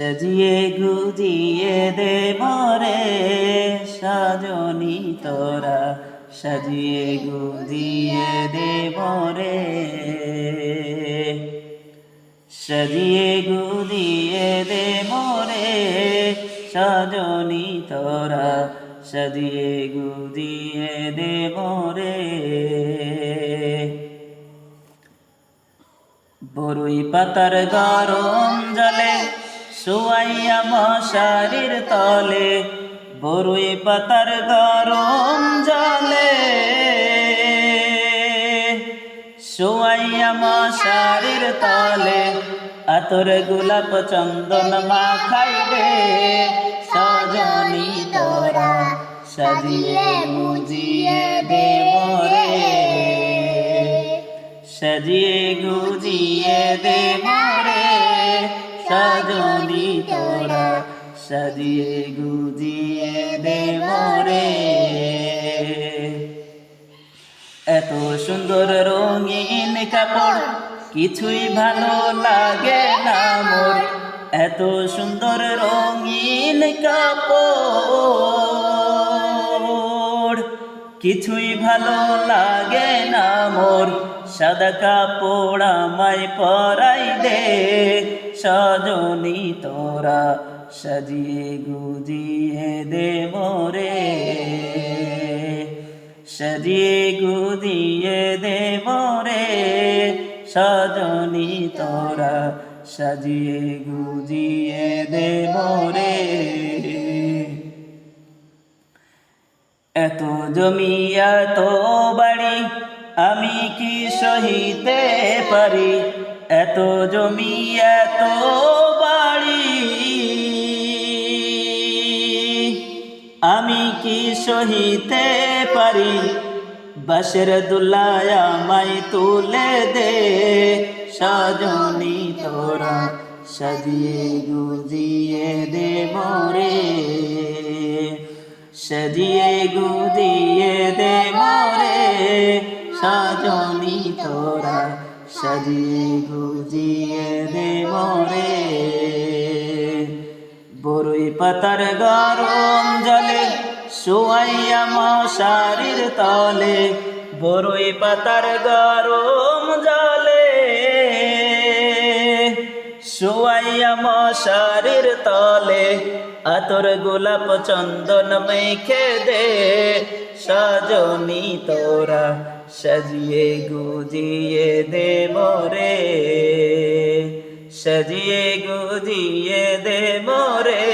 সাজিয়ে গুজিয়ে দে মরে সাজনি তোরা, সাজিয়ে গুজিয়ে দে মরে, সাজিয়ে গুজিয়ে দে মরে সাজনি তোরা, সাজিয়ে গুজিয়ে দে মরে। বরুই পাতার গরম জলে শুয়াইয়া মশারির তলে, বরুই পাতার গরম জলে শুয়াইয়া মশারির তলে, আতর গোলাপ চন্দন মাখাইবে সজনি তোরা, সাজিয়ে গুজিয়ে দে মরে, সাজিয়ে গুজিয়ে দে মরে সাজনি তোরা, সাজিয়ে গুজিয়ে দে মরে। এত সুন্দর রঙিন কাপড় কিছুই ভালো লাগে না মোর, এত সুন্দর রঙিন কাপড় কিছুই ভালো লাগে না মোর, সাদা কাপড় আমায় পরাই দে সজনি তোরা, সাজিয়ে গুজিয়ে দে মরে, সাজিয়ে গুজিয়ে দে মরে সজনি তোরা, সাজিয়ে গুজিয়ে দে মরে। এত জমি এত বাড়ি আমি কি সহিতে পারি, এত জমি এত বাড়ি আমি কি সহিতে পারি, বাঁশের দুলায় আমায় তুলে দে সজনি তোরা, সাজিয়ে গুজিয়ে দে মরে, সাজিয়ে গুজিয়ে দে মরে সজনি তোরা, সাজিয়ে গুজিয়ে দে মরে। বরুই পাতার গরম জলে শুয়াইয়া মশারির তলে, বরুই পাতার গরম জলে শুয়াইয়া মশারির তলে, আতর গোলাপ চন্দন মেখে দে সজনি তোরা, সাজিয়ে গুজিয়ে দে মরে, সাজিয়ে গুজিয়ে দে মরে।